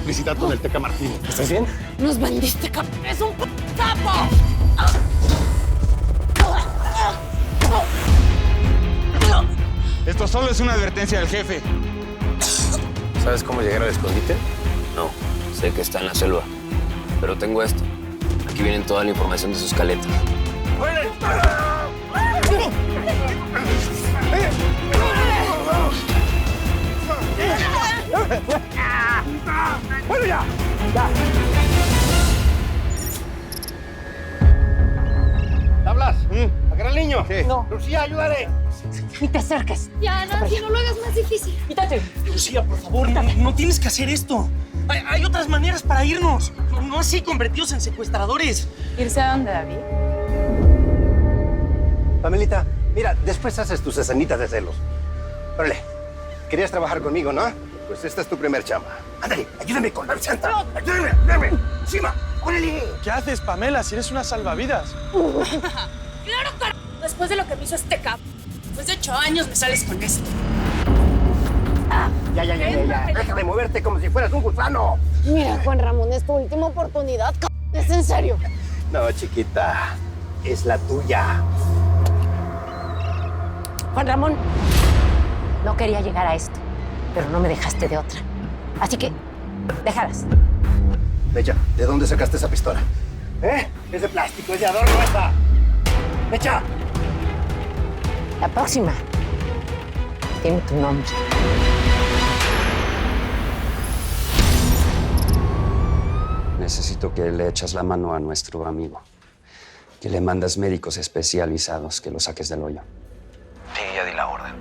complicidad con el Teca Martínez. ¿Estás bien? Nos vendiste, es un sapo. Esto solo es una advertencia del jefe. ¿Sabes cómo llegar al escondite? No, sé que está en la selva. Pero tengo esto. Aquí viene toda la información de su escaleta. ¡Bueno, ya! ¿Hablas? ¿Agarra al niño? Sí. No. Lucía, ayúdale. Ni te acerques. Ya, Nancy, no lo hagas más difícil. Quítate. Lucía, por favor, no tienes que hacer esto. Hay otras maneras para irnos. No así convertidos en secuestradores. ¿Irse a dónde, David? Pamelita, mira, después haces tus escenitas de celos. Órale, querías trabajar conmigo, ¿no? Pues esta es tu primer chamba. Ándale, ayúdame con la santa. Ayúdame. Encima, órale. ¿Qué haces, Pamela, si eres una salvavidas? Claro, después de lo que me hizo este cap. Después de 8 años me sales con esto. Ya. Deja de moverte como si fueras un gusano. Mira, Juan Ramón, es tu última oportunidad. Es en serio. No, chiquita, es la tuya. Juan Ramón, no quería llegar a esto, pero no me dejaste de otra. Así que, déjalas. Mecha, ¿de dónde sacaste esa pistola? Es de plástico, es de adorno esa. Mecha. La próxima tiene tu nombre. Necesito que le echas la mano a nuestro amigo. Que le mandas médicos especializados, que lo saques del hoyo. Sí, ya di la orden.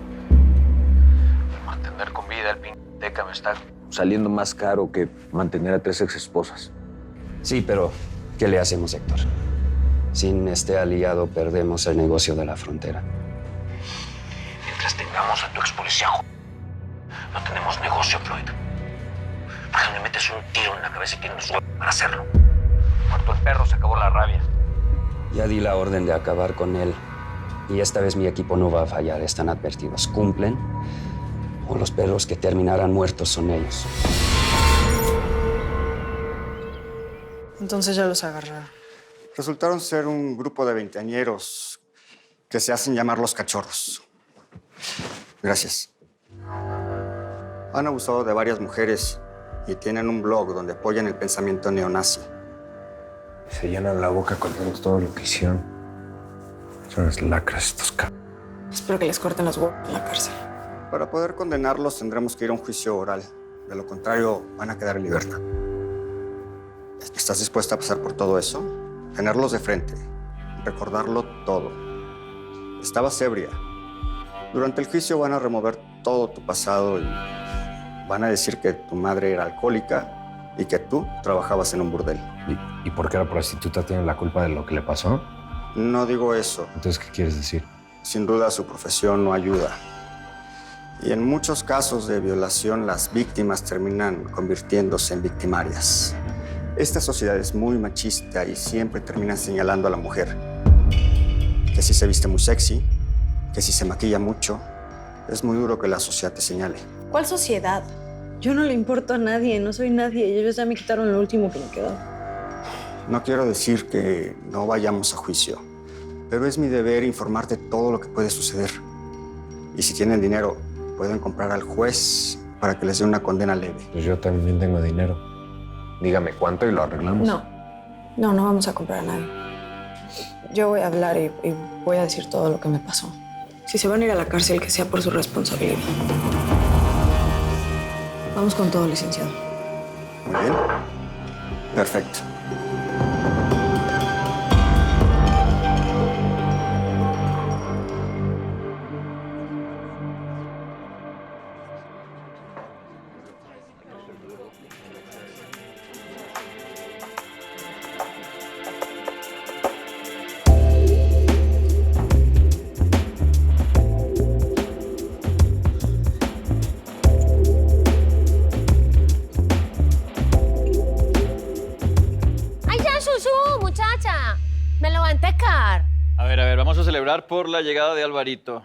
Mantener con vida el Teca me está saliendo más caro que mantener a 3 ex esposas. Sí, pero ¿qué le hacemos, Héctor? Sin este aliado perdemos el negocio de la frontera. Mientras tengamos a tu ex policía, no tenemos negocio, Floyd. ¿Por qué no le metes un tiro en la cabeza y tienes huevos para hacerlo? Muerto el perro, se acabó la rabia. Ya di la orden de acabar con él. Y esta vez mi equipo no va a fallar. Están advertidos. ¿Cumplen? O los perros que terminarán muertos son ellos. Entonces ya los agarraron. Resultaron ser un grupo de veinteañeros que se hacen llamar los cachorros. Gracias. Han abusado de varias mujeres y tienen un blog donde apoyan el pensamiento neonazi. Se llenan la boca contando todo lo que hicieron. Son las lacras estos cabros. Espero que les corten los huevos en la cárcel. Para poder condenarlos tendremos que ir a un juicio oral. De lo contrario, van a quedar en libertad. ¿Estás dispuesta a pasar por todo eso? Tenerlos de frente, recordarlo todo. Estabas ebria. Durante el juicio van a remover todo tu pasado y van a decir que tu madre era alcohólica y que tú trabajabas en un burdel. ¿Y por qué la prostituta tiene la culpa de lo que le pasó? No digo eso. Entonces, ¿qué quieres decir? Sin duda, su profesión no ayuda. Y en muchos casos de violación, las víctimas terminan convirtiéndose en victimarias. Esta sociedad es muy machista y siempre termina señalando a la mujer. Que si se viste muy sexy, que si se maquilla mucho, es muy duro que la sociedad te señale. ¿Cuál sociedad? Yo no le importo a nadie, no soy nadie. Ellos ya me quitaron lo último que me quedó. No quiero decir que no vayamos a juicio, pero es mi deber informarte todo lo que puede suceder. Y si tienen dinero, pueden comprar al juez para que les dé una condena leve. Pues yo también tengo dinero. Dígame cuánto y lo arreglamos. No vamos a comprar a nadie. Yo voy a hablar y voy a decir todo lo que me pasó. Si se van a ir a la cárcel, que sea por su responsabilidad. Vamos con todo, licenciado. Muy bien. Perfecto. A ver, vamos a celebrar por la llegada de Alvarito.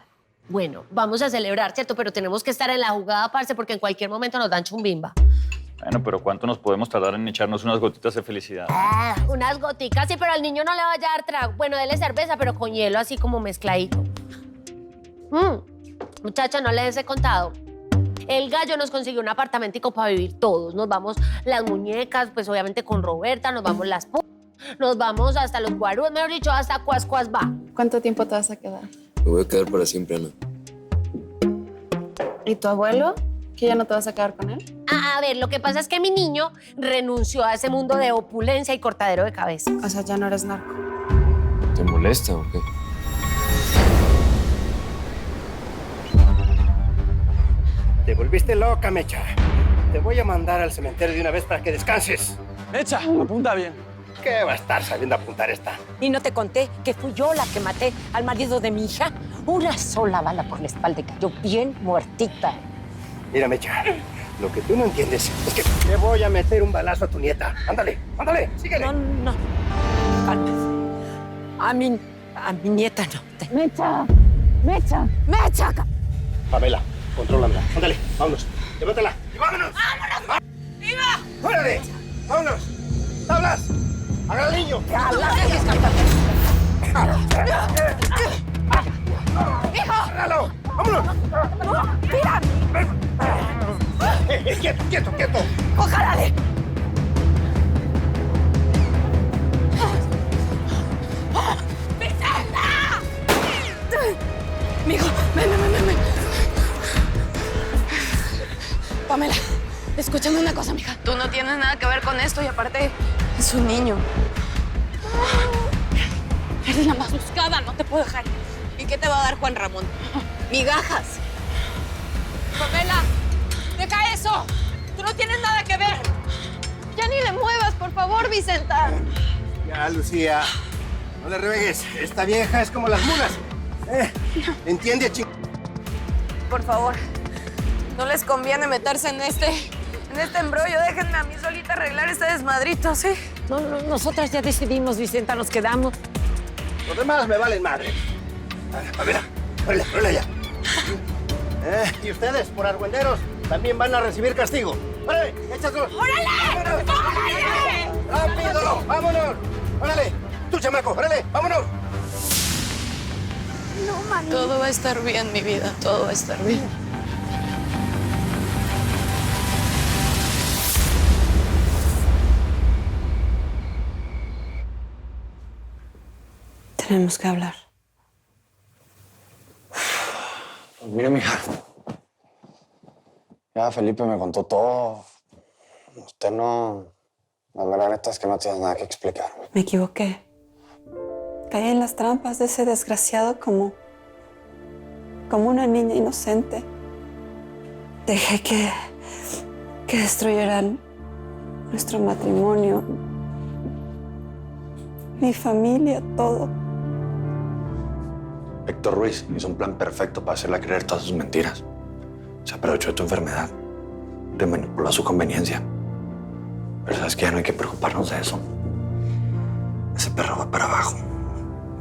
Bueno, vamos a celebrar, ¿cierto? Pero tenemos que estar en la jugada, parce, porque en cualquier momento nos dan chumbimba. Bueno, pero ¿cuánto nos podemos tardar en echarnos unas gotitas de felicidad? Unas goticas, sí, pero al niño no le vaya a dar trago. Bueno, dele cerveza, pero con hielo así como mezcladito. Muchacha, no les he contado. El gallo nos consiguió un apartamentico para vivir todos. Nos vamos las muñecas, pues obviamente con Roberta, nos vamos las nos vamos hasta los guarúes, mejor dicho, hasta cuas va. ¿Cuánto tiempo te vas a quedar? Me voy a quedar para siempre, Ana. ¿Y tu abuelo? ¿Que ya no te vas a quedar con él? A ver, lo que pasa es que mi niño renunció a ese mundo de opulencia y cortadero de cabeza. O sea, ya no eres narco. ¿Te molesta o qué? Te volviste loca, Mecha. Te voy a mandar al cementerio de una vez para que descanses. Mecha, apunta bien. ¿Qué va a estar sabiendo apuntar esta? ¿Y no te conté que fui yo la que maté al marido de mi hija? Una sola bala por la espalda y cayó bien muertita. Mira, Mecha, lo que tú no entiendes es que te voy a meter un balazo a tu nieta. Ándale, ándale, síguele. No. Cálmate. A mi nieta no. Mecha. Pamela, contrólala. Ándale, vámonos. Llévatela y vámonos. ¡Vámonos! ¡Viva! ¡Órale! ¡Vámonos! ¡Tablas! ¡Agarra al niño! ¡Hijo! ¡Agárralo! ¡Vámonos! ¡Mira! ¡Quieto! ¡Ojálale! ¡Vicenta! Mijo, ven. Pamela, escúchame una cosa, mija. Tú no tienes nada que ver con esto y aparte es un niño. Eres la más buscada, no te puedo dejar. ¿Y qué te va a dar Juan Ramón? Migajas. Pamela, deja eso. Tú no tienes nada que ver. Ya ni le muevas, por favor, Vicenta. Ya, Lucía. No le ruegues. Esta vieja es como las mulas. ¿Entiende, Por favor, no les conviene meterse en este embrollo. Déjenme a mí solita arreglar este desmadrito, ¿sí? No, nosotras ya decidimos, Vicenta, nos quedamos. Los demás me valen madre. A ver, órale ya. Y ustedes, por argüenderos, también van a recibir castigo. ¡Órale, échaselo! ¡Órale! ¡Rápido! ¡Vámonos! ¡Órale! ¡Tú, chamaco! ¡Órale! ¡Vámonos! No, mami. Todo va a estar bien, mi vida. Todo va a estar bien. Tenemos que hablar. Pues mire, mija. Ya Felipe me contó todo. Usted no... La verdad neta es que no tienes nada que explicarme. Me equivoqué. Caí en las trampas de ese desgraciado como una niña inocente. Dejé que destruyeran nuestro matrimonio, mi familia, todo. Héctor Ruiz hizo un plan perfecto para hacerla creer todas sus mentiras. Se aprovechó de tu enfermedad. Te manipuló a su conveniencia. Pero sabes que ya no hay que preocuparnos de eso. Ese perro va para abajo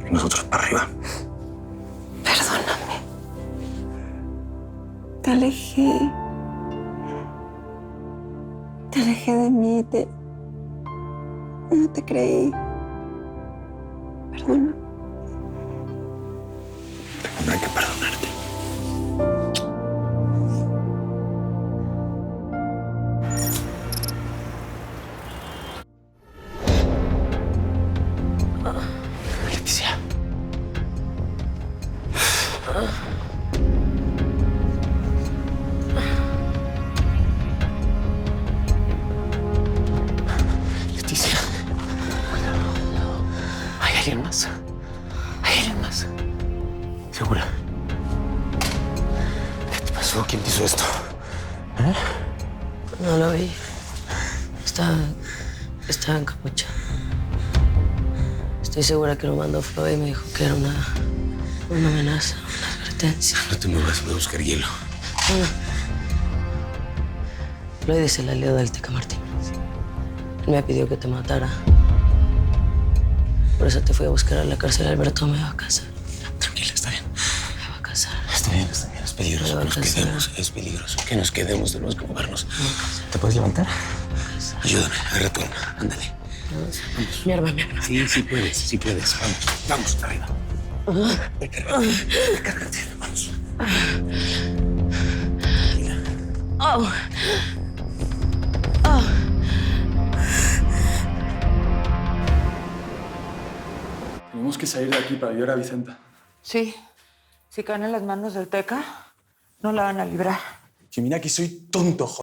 y nosotros para arriba. Perdóname. Te alejé. Te alejé de mí. No te creí. Perdona. No hay que perdonarte. Leticia. Leticia. Cuidado. ¿Hay alguien más? ¿Hay alguien más? ¿Segura? ¿Qué te pasó? ¿Quién te hizo esto? No lo vi. Estaba en capucha. Estoy segura que lo mandó Floyd y me dijo que era una amenaza, una advertencia. No te muevas, voy a buscar hielo. Floyd es el aliado del Teca Martín. Él me pidió que te matara. Por eso te fui a buscar a la cárcel. Alberto me va a casar. Tranquila, está bien. Me va a casar. Está bien, está bien. Es peligroso que nos quedemos, es peligroso que nos quedemos, tenemos que movernos. ¿Te puedes levantar? Ayúdame, agarra tu arma, ándale. Vamos. Mi arma. Sí puedes, vamos, arriba. Recárgate, vamos. Oh. Tenemos que salir de aquí para ayudar a Vicenta. Sí. Si caen en las manos del Teca, no la van a librar. Que mira que soy tonto, joder.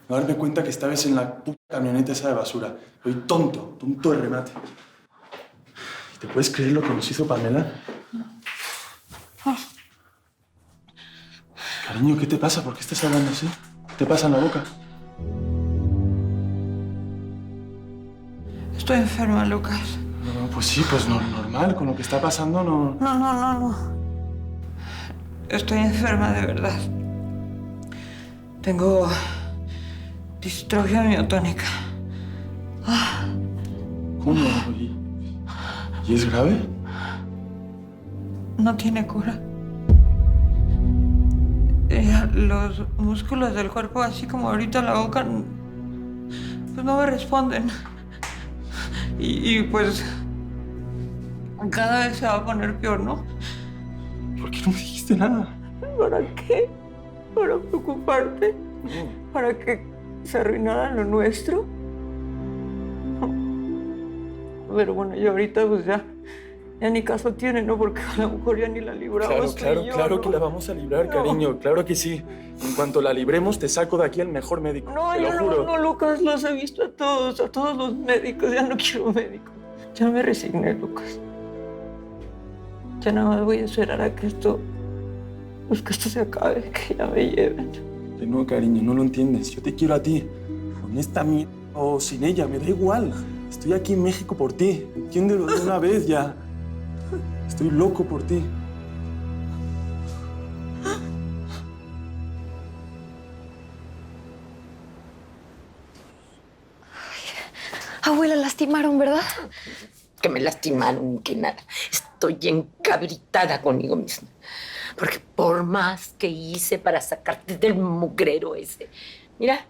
No darme cuenta que estabas en la puta camioneta esa de basura. Soy tonto de remate. ¿Y te puedes creer lo que nos hizo Pamela? Cariño, ¿qué te pasa? ¿Por qué estás hablando así? ¿Qué te pasa en la boca? Estoy enferma, Lucas. No, pues sí, pues normal. Con lo que está pasando no... No. Estoy enferma de verdad. Tengo distrofia miotónica. ¿Cómo? ¿Y es grave? No tiene cura. Los músculos del cuerpo, así como ahorita la boca, pues no me responden. Y pues cada vez se va a poner peor, ¿no? ¿Por qué no me dijiste nada? ¿Para qué? ¿Para preocuparte? ¿Para que se arruinara lo nuestro? Pero bueno, yo ahorita pues ya ni caso tiene, ¿no? Porque a lo mejor ya ni la libramos. Claro ¿no? Que la vamos a librar, cariño. Claro que sí. En cuanto la libremos, te saco de aquí al mejor médico. No, te lo yo juro. no, Lucas, los he visto a todos los médicos. Ya no quiero médico. Ya me resigné, Lucas. Ya nada más voy a esperar a que esto se acabe, que ya me lleven. No, cariño, no lo entiendes. Yo te quiero a ti. Con esta mierda o sin ella, me da igual. Estoy aquí en México por ti. Entiéndelo de una vez ya. Estoy loco por ti. Abuela, lastimaron, ¿verdad? Que me lastimaron, que nada. Estoy encabritada conmigo misma. Porque por más que hice para sacarte del mugrero ese, mira,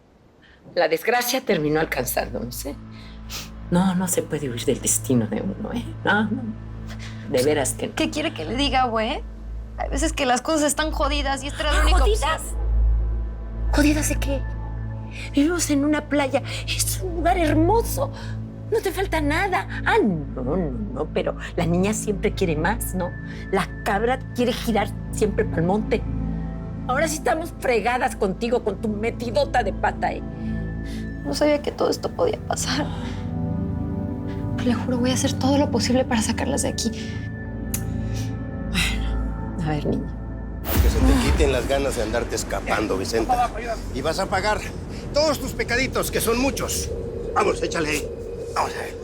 la desgracia terminó alcanzándonos, ¿eh? No se puede huir del destino de uno, ¿eh? No. De veras que no. ¿Qué quiere que le diga, güey? Hay veces que las cosas están jodidas y esta era la única ¿Jodidas? ¿Jodidas de qué? Vivimos en una playa. Es un lugar hermoso. No te falta nada. No, pero la niña siempre quiere más, ¿no? La cabra quiere girar siempre para el monte. Ahora sí estamos fregadas contigo, con tu metidota de pata, ¿eh? No sabía que todo esto podía pasar. Pero le juro, voy a hacer todo lo posible para sacarlas de aquí. Bueno, a ver, niña. Que se te quiten las ganas de andarte escapando, Vicenta. Y vas a pagar todos tus pecaditos, que son muchos. Vamos, échale ahí. Vamos a ver.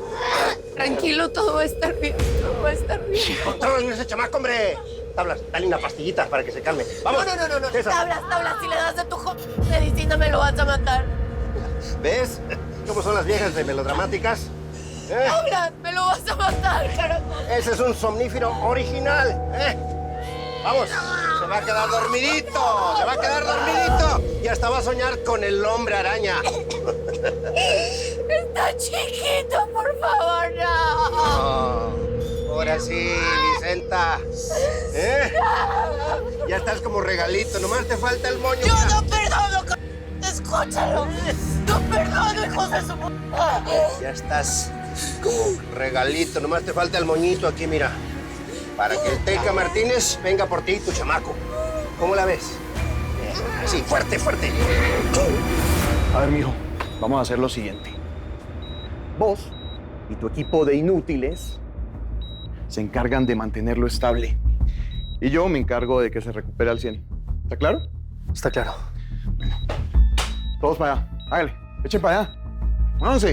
Tranquilo, todo va a estar bien. Todo va a estar bien. ¡Controlen ese chamaco, hombre! Tablas, dale una pastillita para que se calme. ¡Vamos! No. César. Tablas, si le das de tu medicina me lo vas a matar. ¿Ves cómo son las viejas de melodramáticas? Tablas, me lo vas a matar, carajo. Ese es un somnífero original, Vamos, se va a quedar dormidito, y hasta va a soñar con el hombre araña. Está chiquito, por favor, no. Ahora sí, Vicenta. Ya estás como regalito, nomás te falta el moño. Yo no perdono, escúchalo. No perdono, hijos de su puta. Ya estás como regalito, nomás te falta el moñito aquí, mira. Para que el Teca Martínez venga por ti, tu chamaco. ¿Cómo la ves? Sí, fuerte. A ver, mijo, vamos a hacer lo siguiente. Vos y tu equipo de inútiles se encargan de mantenerlo estable. Y yo me encargo de que se recupere al 100. ¿Está claro? Está claro. Bueno, todos para allá. Hágale, echen para allá. Vámonos.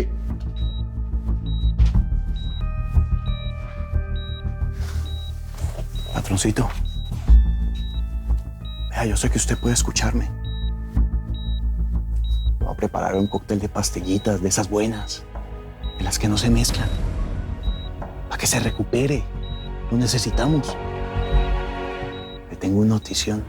Patroncito, vea, yo sé que usted puede escucharme. Voy a preparar un cóctel de pastillitas de esas buenas, de las que no se mezclan, para que se recupere. Lo necesitamos. Le tengo una notición.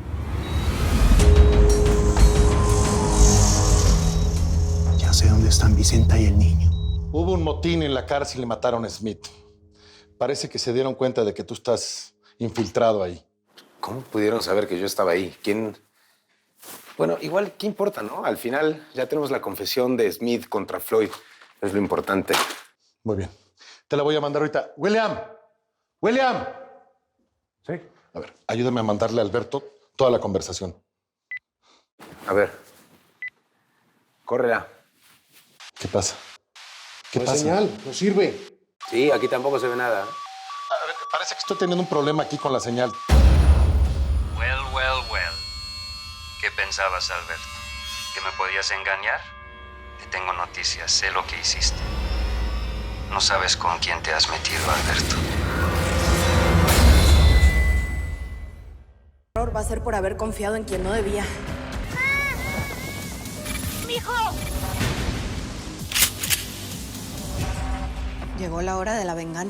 ¿Dónde están Vicenta y el niño? Hubo un motín en la cárcel y mataron a Smith. Parece que se dieron cuenta de que tú estás infiltrado ahí. ¿Cómo pudieron saber que yo estaba ahí? ¿Quién? Bueno, igual, ¿qué importa, no? Al final ya tenemos la confesión de Smith contra Floyd. Es lo importante. Muy bien. Te la voy a mandar ahorita. ¡William! ¡William! Sí. A ver, ayúdame a mandarle a Alberto toda la conversación. A ver. Córrela. ¿Qué pasa? ¿Qué No hay pasa? señal, no sirve. Sí, aquí tampoco se ve nada. A ver, parece que estoy teniendo un problema aquí con la señal. Well. ¿Qué pensabas, Alberto? ¿Que me podías engañar? Te tengo noticias, sé lo que hiciste. No sabes con quién te has metido, Alberto. Va a ser por haber confiado en quien no debía. ¡Mijo! Llegó la hora de la venganza.